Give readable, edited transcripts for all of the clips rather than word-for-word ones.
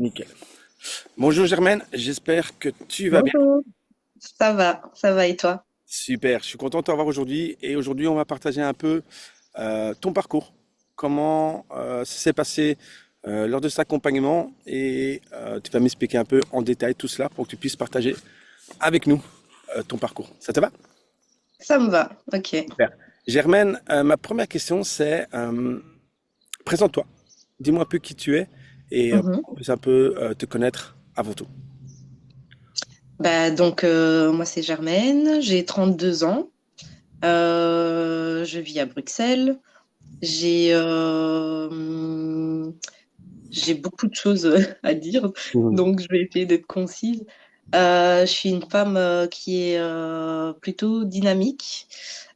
Nickel. Bonjour Germaine, j'espère que tu vas bien. Bonjour. Ça va et toi? Super, je suis content de t'avoir aujourd'hui et aujourd'hui on va partager un peu ton parcours, comment ça s'est passé lors de cet accompagnement et tu vas m'expliquer un peu en détail tout cela pour que tu puisses partager avec nous ton parcours. Ça te va? Ça me va, ok. Super. Germaine, ma première question c'est présente-toi, dis-moi un peu qui tu es et Mhm. on puisse un peu te connaître avant tout. Moi c'est Germaine, j'ai 32 ans. Je vis à Bruxelles. J'ai j'ai beaucoup de choses à dire, Mhm. donc je vais essayer d'être concise. Je suis une femme qui est plutôt dynamique,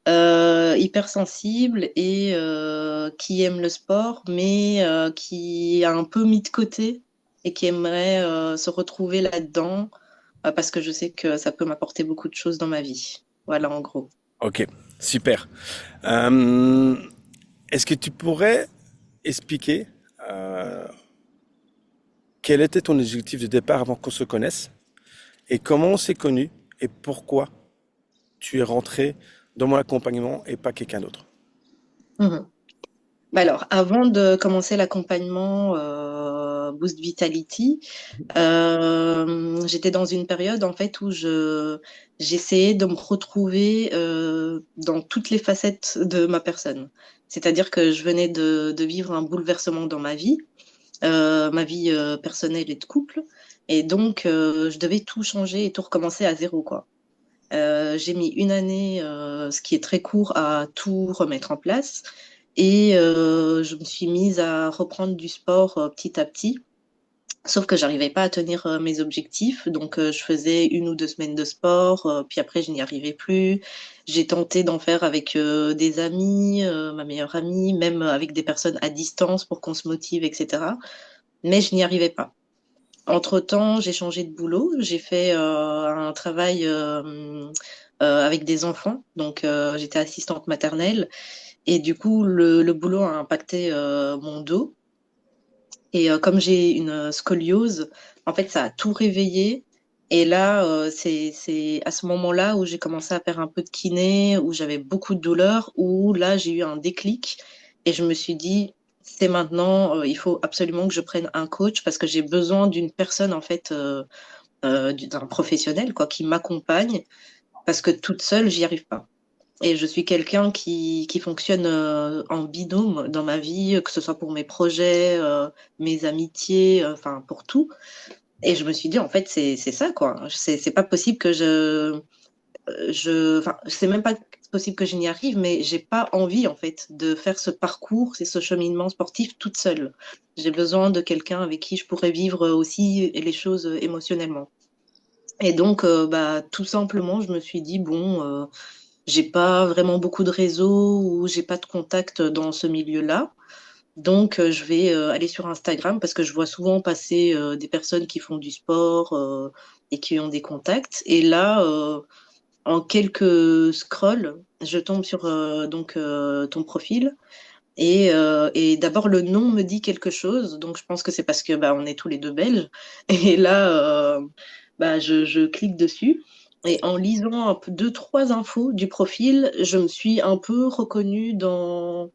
hypersensible et qui aime le sport, mais qui a un peu mis de côté et qui aimerait se retrouver là-dedans parce que je sais que ça peut m'apporter beaucoup de choses dans ma vie. Voilà, en gros. Ok, super. Euh, Est-ce que tu pourrais expliquer euh, quel était ton objectif de départ avant qu'on se connaisse et comment on s'est connu et pourquoi tu es rentré dans mon accompagnement et pas quelqu'un d'autre? Mhm. Alors, avant de commencer l'accompagnement Boost Vitality, j'étais dans une période en fait où j'essayais de me retrouver dans toutes les facettes de ma personne. C'est-à-dire que je venais de vivre un bouleversement dans ma vie personnelle et de couple, et donc je devais tout changer et tout recommencer à zéro, quoi. J'ai mis une année, ce qui est très court, à tout remettre en place. Et je me suis mise à reprendre du sport petit à petit. Sauf que j'arrivais pas à tenir mes objectifs. Donc, je faisais 1 ou 2 semaines de sport, puis après, je n'y arrivais plus. J'ai tenté d'en faire avec des amis, ma meilleure amie, même avec des personnes à distance pour qu'on se motive, etc. Mais je n'y arrivais pas. Entre-temps, j'ai changé de boulot. J'ai fait un travail avec des enfants. Donc, j'étais assistante maternelle. Et du coup, le boulot a impacté mon dos. Et comme j'ai une scoliose, en fait, ça a tout réveillé. Et là, c'est à ce moment-là où j'ai commencé à faire un peu de kiné, où j'avais beaucoup de douleurs, où là, j'ai eu un déclic. Et je me suis dit, c'est maintenant, il faut absolument que je prenne un coach parce que j'ai besoin d'une personne, en fait, d'un professionnel, quoi, qui m'accompagne parce que toute seule, j'y arrive pas. Et je suis quelqu'un qui fonctionne en binôme dans ma vie, que ce soit pour mes projets, mes amitiés, enfin pour tout. Et je me suis dit, en fait, c'est ça, quoi. C'est pas possible que enfin, c'est même pas possible que je n'y arrive, mais j'ai pas envie, en fait, de faire ce parcours, c'est ce cheminement sportif toute seule. J'ai besoin de quelqu'un avec qui je pourrais vivre aussi les choses émotionnellement. Et donc, tout simplement, je me suis dit, bon, j'ai pas vraiment beaucoup de réseaux ou j'ai pas de contact dans ce milieu-là. Donc, je vais aller sur Instagram parce que je vois souvent passer des personnes qui font du sport et qui ont des contacts. Et là, en quelques scrolls, je tombe sur ton profil. Et d'abord, le nom me dit quelque chose. Donc, je pense que c'est parce que on est tous les deux belges. Et là, je clique dessus. Et en lisant un peu, deux, trois infos du profil, je me suis un peu reconnue dans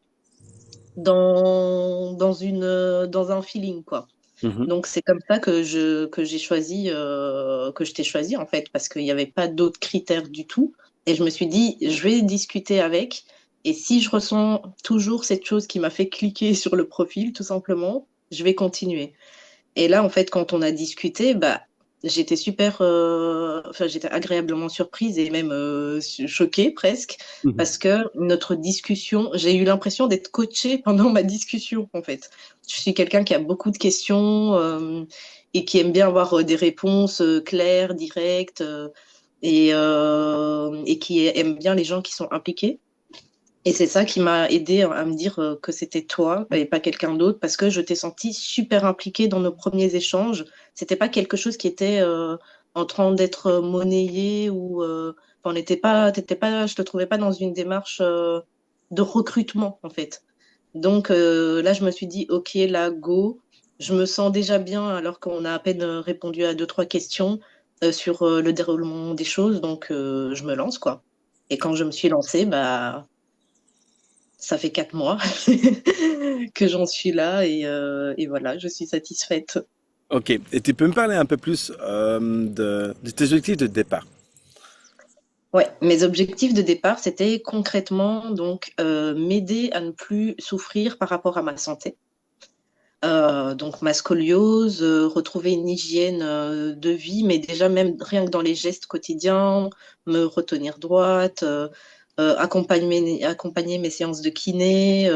un feeling, quoi. Mhm. Donc, c'est comme ça que j'ai choisi, que je t'ai choisi, en fait, parce qu'il n'y avait pas d'autres critères du tout. Et je me suis dit, je vais discuter avec. Et si je ressens toujours cette chose qui m'a fait cliquer sur le profil, tout simplement, je vais continuer. Et là, en fait, quand on a discuté, j'étais enfin, j'étais agréablement surprise et même choquée presque, Mhm. parce que notre discussion, j'ai eu l'impression d'être coachée pendant ma discussion, en fait. Je suis quelqu'un qui a beaucoup de questions et qui aime bien avoir des réponses claires, directes, et qui aime bien les gens qui sont impliqués. Et c'est ça qui m'a aidé à me dire que c'était toi et pas quelqu'un d'autre parce que je t'ai senti super impliquée dans nos premiers échanges. C'était pas quelque chose qui était en train d'être monnayé ou enfin, t'étais pas, je te trouvais pas dans une démarche de recrutement en fait. Donc là, je me suis dit, ok, là, go. je me sens déjà bien alors qu'on a à peine répondu à deux, trois questions sur le déroulement des choses. Donc, je me lance, quoi. Et quand je me suis lancée, bah, ça fait 4 mois que j'en suis là et voilà, je suis satisfaite. Ok. Et tu peux me parler un peu plus de tes objectifs de départ? Ouais, mes objectifs de départ, c'était concrètement donc m'aider à ne plus souffrir par rapport à ma santé. Donc ma scoliose, retrouver une hygiène de vie, mais déjà même rien que dans les gestes quotidiens, me retenir droite, accompagner mes séances de kiné,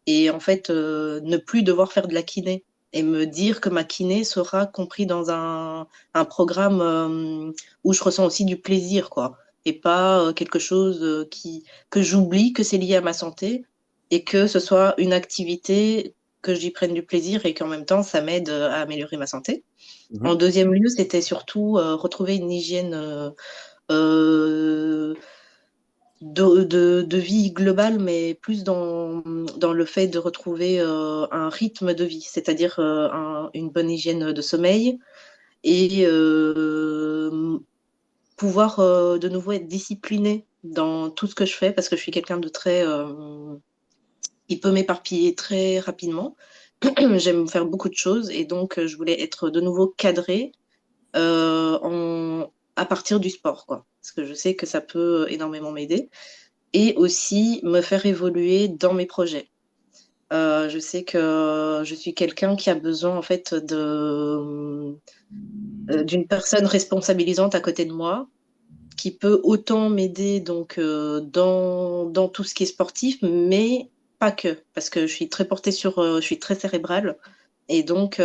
et en fait ne plus devoir faire de la kiné et me dire que ma kiné sera compris dans un programme où je ressens aussi du plaisir, quoi, et pas quelque chose que j'oublie que c'est lié à ma santé et que ce soit une activité que j'y prenne du plaisir et qu'en même temps, ça m'aide à améliorer ma santé. Mhm. En deuxième lieu, c'était surtout retrouver une hygiène euh, de vie globale, mais plus dans le fait de retrouver un rythme de vie, c'est-à-dire une bonne hygiène de sommeil et pouvoir de nouveau être disciplinée dans tout ce que je fais parce que je suis quelqu'un de très qui peut m'éparpiller très rapidement. J'aime faire beaucoup de choses et donc je voulais être de nouveau cadrée à partir du sport, quoi. Parce que je sais que ça peut énormément m'aider et aussi me faire évoluer dans mes projets. Je sais que je suis quelqu'un qui a besoin en fait d'une personne responsabilisante à côté de moi qui peut autant m'aider donc dans tout ce qui est sportif, mais pas que, parce que je suis très portée sur, je suis très cérébrale, et donc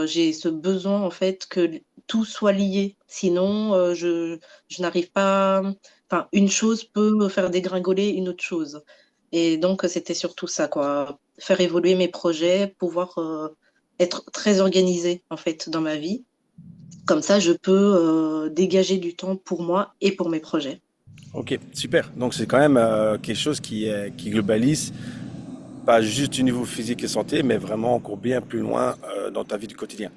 j'ai ce besoin en fait que tout soit lié. Sinon, je n'arrive pas. Enfin, une chose peut me faire dégringoler une autre chose. Et donc c'était surtout ça, quoi. Faire évoluer mes projets, pouvoir être très organisée en fait dans ma vie. Comme ça, je peux dégager du temps pour moi et pour mes projets. Ok, super. Donc c'est quand même quelque chose qui globalise pas juste du niveau physique et santé, mais vraiment encore bien plus loin dans ta vie du quotidien.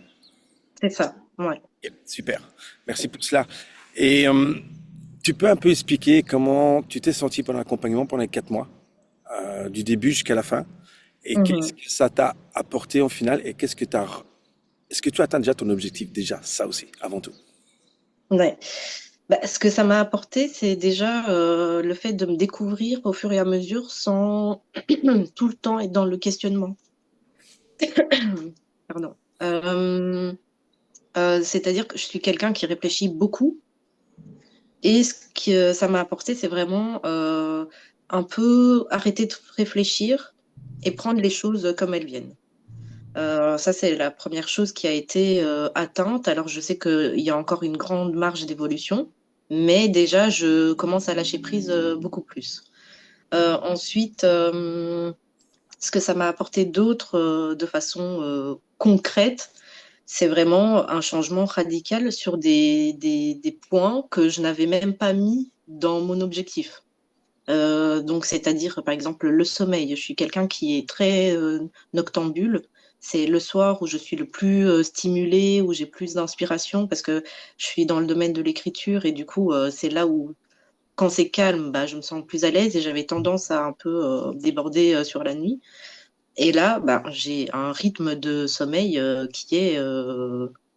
C'est ça, ouais. Ok, super. Merci pour cela. Et tu peux un peu expliquer comment tu t'es senti pendant l'accompagnement pendant les 4 mois, du début jusqu'à la fin, et qu'est-ce Mhm. que ça t'a apporté au final, et est-ce que tu atteins déjà ton objectif déjà, ça aussi, avant tout. Ouais. Bah, ce que ça m'a apporté, c'est déjà le fait de me découvrir au fur et à mesure sans tout le temps être dans le questionnement. Pardon. C'est-à-dire que je suis quelqu'un qui réfléchit beaucoup et ce que ça m'a apporté, c'est vraiment un peu arrêter de réfléchir et prendre les choses comme elles viennent. Ça, c'est la première chose qui a été atteinte. Alors, je sais qu'il y a encore une grande marge d'évolution, mais déjà, je commence à lâcher prise beaucoup plus. Ensuite, ce que ça m'a apporté d'autre de façon concrète, c'est vraiment un changement radical sur des points que je n'avais même pas mis dans mon objectif. Donc, c'est-à-dire, par exemple, le sommeil. Je suis quelqu'un qui est très noctambule. C'est le soir où je suis le plus stimulée, où j'ai plus d'inspiration parce que je suis dans le domaine de l'écriture et du coup, c'est là où, quand c'est calme, bah, je me sens plus à l'aise et j'avais tendance à un peu déborder sur la nuit. Et là, bah, j'ai un rythme de sommeil qui est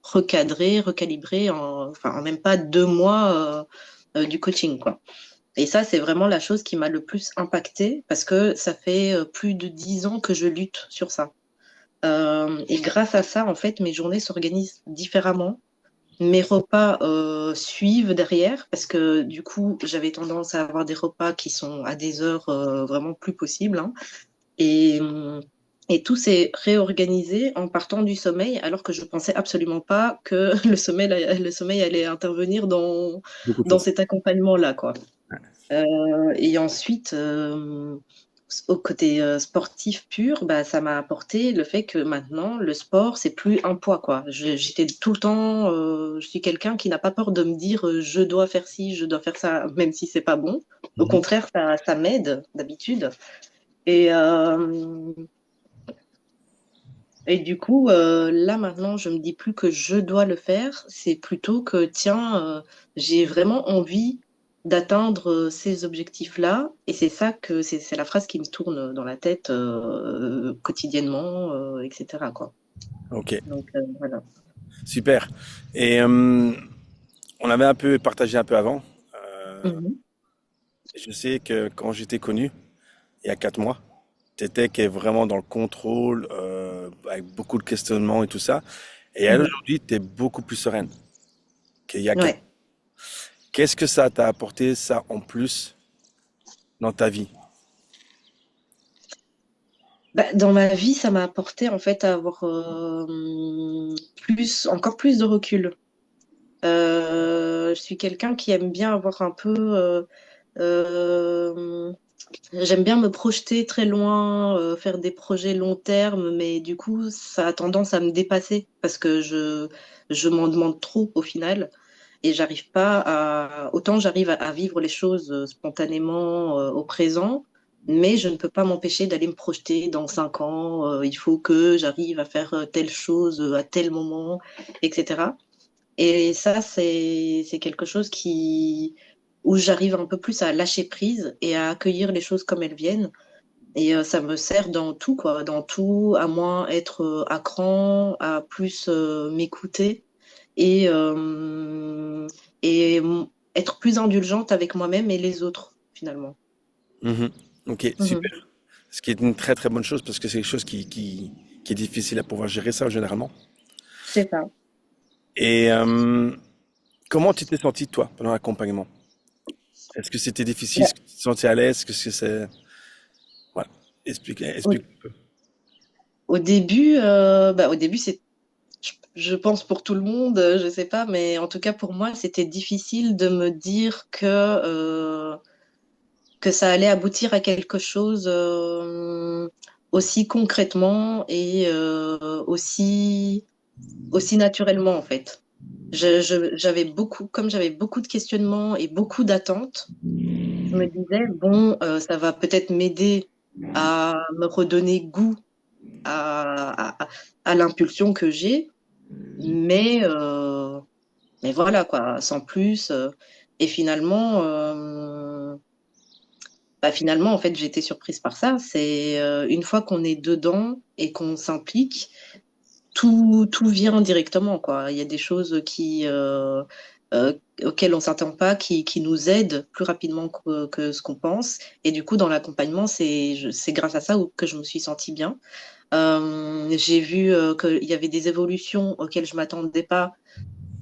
recadré, recalibré enfin, en même pas 2 mois du coaching, quoi. Et ça, c'est vraiment la chose qui m'a le plus impactée parce que ça fait plus de 10 ans que je lutte sur ça. Et grâce à ça, en fait, mes journées s'organisent différemment. Mes repas suivent derrière parce que du coup, j'avais tendance à avoir des repas qui sont à des heures vraiment plus possibles, hein. Et, et tout s'est réorganisé en partant du sommeil, alors que je pensais absolument pas que le sommeil allait intervenir Beaucoup de dans choses. cet accompagnement-là, quoi. Et ensuite, au côté sportif pur, bah, ça m'a apporté le fait que maintenant, le sport, c'est plus un poids, quoi. J'étais tout le temps, je suis quelqu'un qui n'a pas peur de me dire je dois faire ci, je dois faire ça, même si c'est pas bon. Au Mhm. contraire, ça m'aide d'habitude. Et Et du coup, là maintenant, je me dis plus que je dois le faire, c'est plutôt que, tiens, j'ai vraiment envie d'atteindre ces objectifs-là. Et c'est ça que c'est la phrase qui me tourne dans la tête quotidiennement, etc., quoi. Ok, Donc, voilà. super. Et on avait un peu partagé un peu avant. Euh, Mhm. je sais que quand j'étais connu, il y a 4 mois, tu étais vraiment dans le contrôle, avec beaucoup de questionnements et tout ça. Et Mhm. aujourd'hui, tu es beaucoup plus sereine qu'il y a 4 mois. Ouais. Qu'est-ce que ça t'a apporté, ça, en plus, dans ta vie? Bah, dans ma vie, ça m'a apporté en fait à avoir encore plus de recul. Je suis quelqu'un qui aime bien avoir un peu euh, j'aime bien me projeter très loin, faire des projets long terme, mais du coup, ça a tendance à me dépasser parce que je m'en demande trop au final et j'arrive pas à. Autant j'arrive à vivre les choses spontanément au présent, mais je ne peux pas m'empêcher d'aller me projeter dans 5 ans. Il faut que j'arrive à faire telle chose à tel moment, etc. Et ça, c'est quelque chose où j'arrive un peu plus à lâcher prise et à accueillir les choses comme elles viennent. Et ça me sert dans tout, quoi, dans tout, à moins être à cran, à plus m'écouter et, euh, et être plus indulgente avec moi-même et les autres, finalement. Mhm. Ok, Mhm. super. Ce qui est une très très bonne chose parce que c'est quelque chose qui est difficile à pouvoir gérer ça généralement. C'est ça. Et comment tu t'es senti toi pendant l'accompagnement? Est-ce que c'était difficile? Est-ce que tu te sentais à l'aise? Est-ce que c'est... Voilà. Explique, Au, explique un peu. au début, je pense pour tout le monde, je sais pas, mais en tout cas pour moi, c'était difficile de me dire que ça allait aboutir à quelque chose aussi concrètement et aussi naturellement en fait. Comme j'avais beaucoup de questionnements et beaucoup d'attentes, je me disais, bon, ça va peut-être m'aider à me redonner goût à, à, à l'impulsion que j'ai, mais, euh, mais voilà, quoi, sans plus. Et finalement, en fait, j'ai été surprise par ça. C'est une fois qu'on est dedans et qu'on s'implique, tout vient directement, quoi. Il y a des choses euh, auxquelles on s'attend pas, qui nous aident plus rapidement que ce qu'on pense. Et du coup, dans l'accompagnement, c'est grâce à ça que je me suis sentie bien. J'ai vu qu'il y avait des évolutions auxquelles je m'attendais pas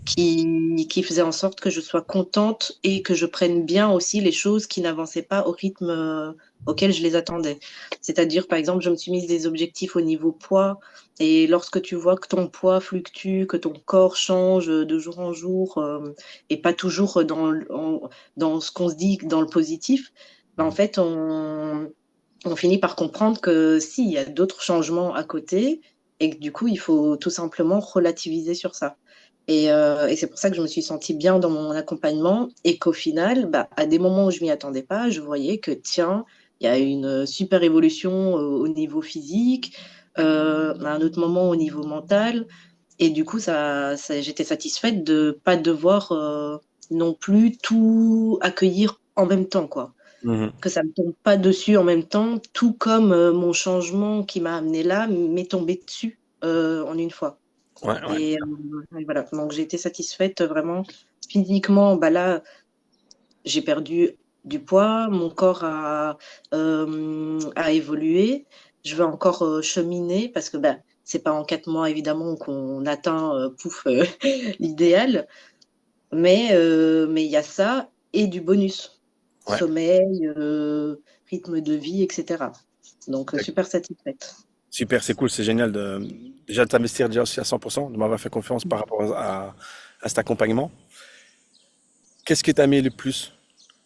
qui faisait en sorte que je sois contente et que je prenne bien aussi les choses qui n'avançaient pas au rythme auquel je les attendais. C'est-à-dire, par exemple, je me suis mise des objectifs au niveau poids et lorsque tu vois que ton poids fluctue, que ton corps change de jour en jour et pas toujours dans ce qu'on se dit dans le positif, ben, en fait, on finit par comprendre que si, il y a d'autres changements à côté et que du coup, il faut tout simplement relativiser sur ça. Et c'est pour ça que je me suis sentie bien dans mon accompagnement et qu'au final, bah, à des moments où je m'y attendais pas, je voyais que tiens, il y a une super évolution au niveau physique, à un autre moment au niveau mental. Et du coup, j'étais satisfaite de pas devoir non plus tout accueillir en même temps, quoi. Mhm. Que ça me tombe pas dessus en même temps, tout comme mon changement qui m'a amené là m'est tombé dessus en une fois. Ouais, ouais. Et voilà, donc j'ai été satisfaite vraiment physiquement. Bah là, j'ai perdu du poids, mon corps a évolué. Je veux encore cheminer parce que bah, c'est pas en 4 mois évidemment qu'on atteint pouf l'idéal, mais il y a ça et du bonus, Ouais. sommeil, rythme de vie, etc. Donc super satisfaite. Super, c'est cool, c'est génial déjà de t'investir déjà aussi à 100%, de m'avoir fait confiance par rapport à cet accompagnement. Qu'est-ce que tu as aimé le plus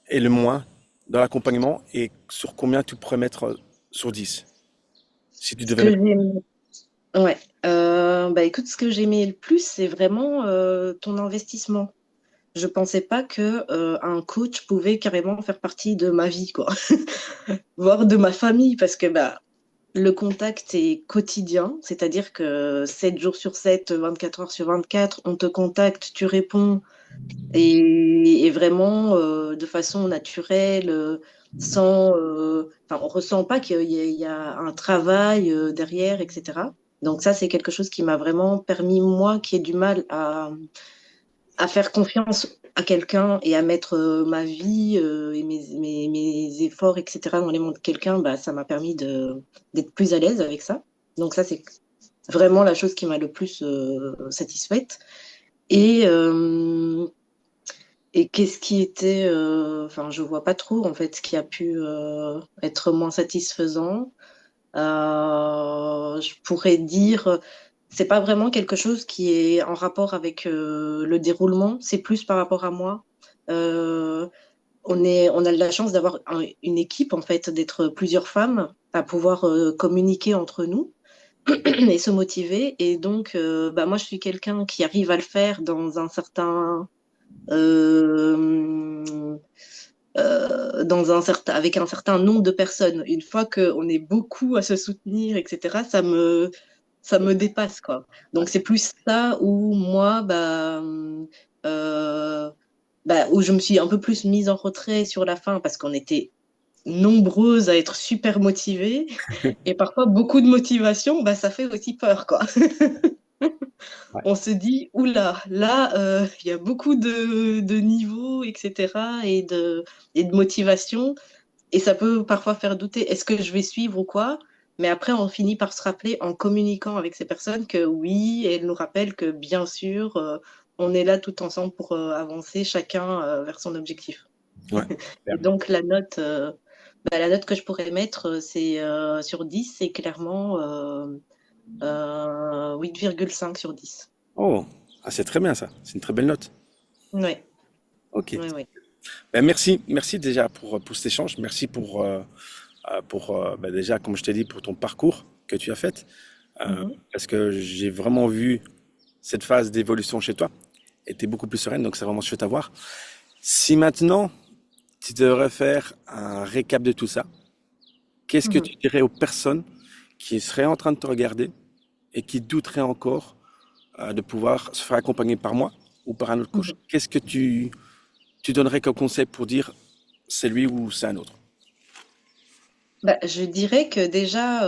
et le moins dans l'accompagnement et sur combien tu pourrais mettre sur 10 si tu Ce devais que mettre. j'ai Ouais. Bah écoute, ce que j'aimais le plus, c'est vraiment ton investissement. Je pensais pas que un coach pouvait carrément faire partie de ma vie, quoi, voire de ma famille, parce que bah le contact est quotidien, c'est-à-dire que 7 jours sur 7, 24 heures sur 24, on te contacte, tu réponds et vraiment de façon naturelle, sans, enfin, on ressent pas qu'il y a un travail derrière, etc. Donc ça, c'est quelque chose qui m'a vraiment permis, moi, qui ai du mal à faire confiance à quelqu'un et à mettre ma vie et mes efforts, etc., dans les mains de quelqu'un, bah, ça m'a permis d'être plus à l'aise avec ça. Donc ça, c'est vraiment la chose qui m'a le plus satisfaite. Et, euh, et qu'est-ce qui était, enfin, je vois pas trop en fait ce qui a pu être moins satisfaisant. Je pourrais dire, c'est pas vraiment quelque chose qui est en rapport avec le déroulement, c'est plus par rapport à moi. Euh, on a de la chance d'avoir une équipe en fait, d'être plusieurs femmes à pouvoir communiquer entre nous et se motiver. Et donc, bah, moi, je suis quelqu'un qui arrive à le faire dans un certain euh, avec un certain nombre de personnes. Une fois qu'on est beaucoup à se soutenir, etc., ça me dépasse, quoi. Donc, c'est plus ça où moi, euh, où je me suis un peu plus mise en retrait sur la fin parce qu'on était nombreuses à être super motivées et parfois beaucoup de motivation, bah, ça fait aussi peur, quoi. Ouais. On se dit, oula, là, il y a beaucoup de niveaux, etc., et de motivation, et ça peut parfois faire douter, est-ce que je vais suivre ou quoi? Mais après, on finit par se rappeler en communiquant avec ces personnes que oui, elles nous rappellent que bien sûr, on est là tout ensemble pour avancer chacun vers son objectif. Ouais. Et donc, la note que je pourrais mettre, c'est sur 10, c'est clairement 8,5 sur 10. Oh, ah, c'est très bien ça. C'est une très belle note. Ouais, Ok. ouais, ouais. Ben, merci déjà pour cet échange. Merci déjà, comme je t'ai dit, pour ton parcours que tu as fait. Mhm. Parce que j'ai vraiment vu cette phase d'évolution chez toi. Et tu es beaucoup plus sereine, donc c'est vraiment chouette à voir. Si maintenant, tu devrais faire un récap de tout ça, qu'est-ce que Mhm. tu dirais aux personnes qui seraient en train de te regarder et qui douteraient encore de pouvoir se faire accompagner par moi ou par un autre coach? Mhm. Qu'est-ce que tu donnerais comme conseil pour dire c'est lui ou c'est un autre? Bah, je dirais que déjà,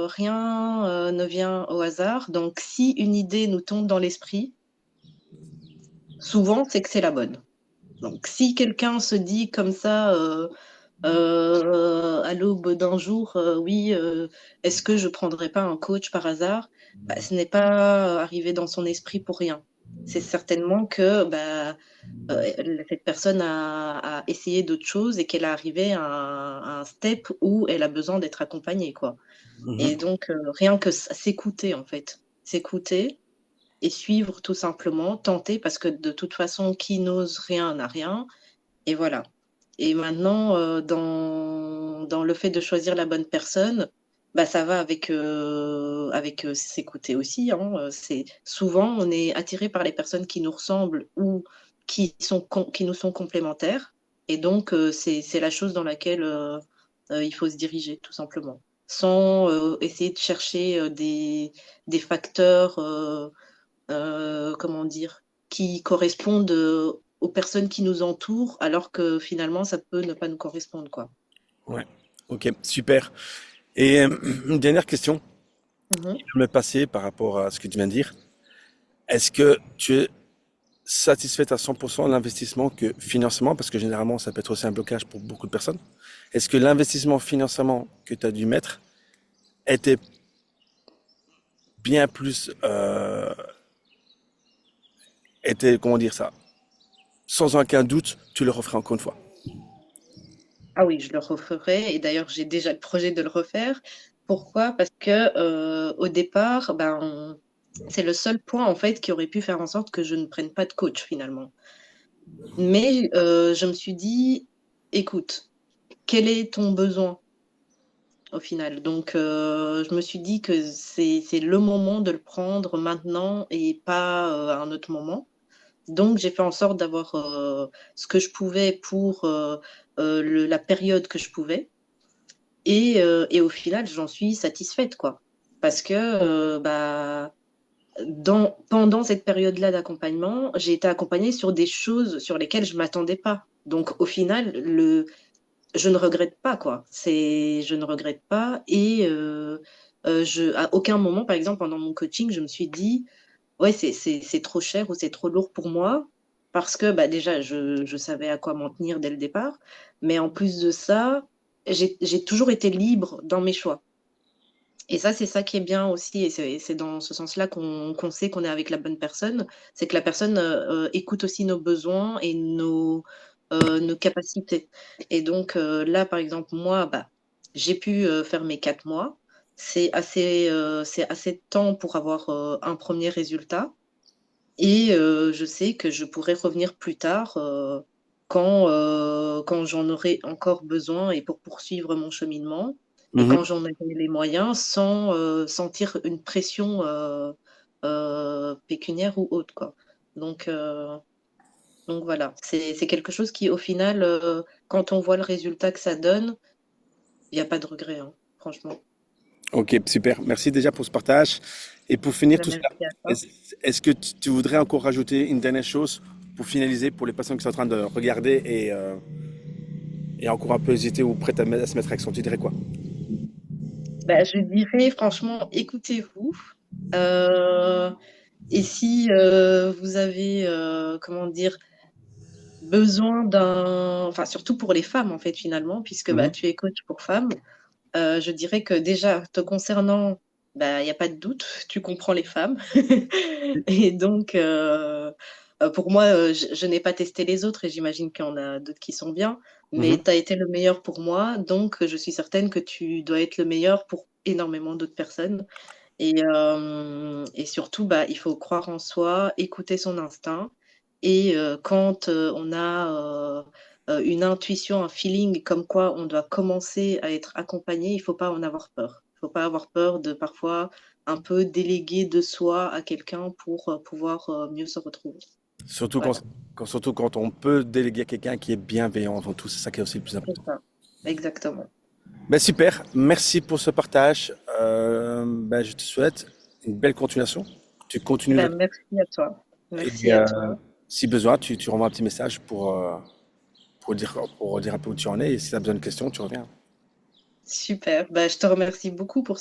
rien ne vient au hasard. Donc, si une idée nous tombe dans l'esprit, souvent, c'est que c'est la bonne. Donc, si quelqu'un se dit comme ça, à l'aube d'un jour, oui, est-ce que je prendrais pas un coach par hasard? Bah, ce n'est pas arrivé dans son esprit pour rien. C'est certainement que cette personne a essayé d'autres choses et qu'elle est arrivée à un step où elle a besoin d'être accompagnée, quoi. Et Mhm. donc, rien que s'écouter, en fait. S'écouter et suivre tout simplement, tenter, parce que de toute façon, qui n'ose rien n'a rien. Et voilà. Et maintenant, dans le fait de choisir la bonne personne, bah, ça va avec s'écouter aussi, hein. C'est, souvent, on est attiré par les personnes qui nous ressemblent ou qui nous sont complémentaires. Et donc, c'est la chose dans laquelle il faut se diriger, tout simplement. Sans essayer de chercher des facteurs, comment dire, qui correspondent aux personnes qui nous entourent, alors que finalement, ça peut ne pas nous correspondre, quoi. Ouais. Ok, super. Et une dernière question Mhm, qui peut me passer par rapport à ce que tu viens de dire. Est-ce que tu es satisfaite à 100% de l'investissement que financièrement, parce que généralement ça peut être aussi un blocage pour beaucoup de personnes, est-ce que l'investissement financièrement que tu as dû mettre était bien plus, était, comment dire ça, sans aucun doute, tu le referais encore une fois? ah oui, je le referai. Et d'ailleurs, j'ai déjà le projet de le refaire. Pourquoi? Parce que au départ, c'est le seul point en fait qui aurait pu faire en sorte que je ne prenne pas de coach finalement. Mais je me suis dit, écoute, quel est ton besoin au final? Donc, je me suis dit que c'est le moment de le prendre maintenant et pas à un autre moment. Donc, j'ai fait en sorte d'avoir ce que je pouvais pour la période que je pouvais. Et au final, j'en suis satisfaite, quoi. Parce que pendant cette période-là d'accompagnement, j'ai été accompagnée sur des choses sur lesquelles je m'attendais pas. Donc, au final, je ne regrette pas, quoi. Je ne regrette pas. À aucun moment, par exemple, pendant mon coaching, je me suis dit, ouais, c'est trop cher ou c'est trop lourd pour moi. Parce que bah, déjà, je savais à quoi m'en tenir dès le départ. Mais en plus de ça, j'ai toujours été libre dans mes choix. Et ça, c'est ça qui est bien aussi, et c'est dans ce sens-là qu'on sait qu'on est avec la bonne personne, c'est que la personne écoute aussi nos besoins et nos capacités. Et donc là, par exemple, moi, bah, j'ai pu faire mes 4 mois. C'est assez de temps pour avoir un premier résultat. Et je sais que je pourrais revenir plus tard quand j'en aurai encore besoin et pour poursuivre mon cheminement et Mhm. quand j'en aurai les moyens sans sentir une pression pécuniaire ou autre, quoi. Donc, euh, donc voilà, c'est quelque chose qui, au final, quand on voit le résultat que ça donne, il n'y a pas de regret, hein, franchement. Ok, super. Merci déjà pour ce partage. Et pour finir tout ça, Merci à toi. est-ce, est-ce que tu voudrais encore rajouter une dernière chose pour finaliser pour les personnes qui sont en train de regarder et encore un peu hésiter ou prêtes à se mettre à l'action? Tu dirais quoi? Bah, je dirais, franchement, écoutez-vous. Euh, Et si vous avez, comment dire, besoin enfin surtout pour les femmes en fait finalement, puisque bah, Mhm. tu es coach pour femmes, je dirais que déjà te concernant, bah, il n'y a pas de doute, tu comprends les femmes. Et donc, pour moi, je n'ai pas testé les autres et j'imagine qu'il y en a d'autres qui sont bien, mais Mhm. tu as été le meilleur pour moi, donc je suis certaine que tu dois être le meilleur pour énormément d'autres personnes. Et surtout, bah, il faut croire en soi, écouter son instinct. Et quand on a une intuition, un feeling comme quoi on doit commencer à être accompagné, il ne faut pas en avoir peur. Il ne faut pas avoir peur de parfois un peu déléguer de soi à quelqu'un pour pouvoir mieux se retrouver. Surtout Voilà, surtout quand on peut déléguer à quelqu'un qui est bienveillant avant tout, c'est ça qui est aussi le plus c'est important. ça. Exactement. Ben super, merci pour ce partage. Ben je te souhaite une belle continuation. Tu continues Ben, merci à toi. Merci et à toi. si besoin, tu renvoies un petit message pour dire un peu où tu en es et si tu as besoin de questions, tu reviens. Super. Ben, je te remercie beaucoup pour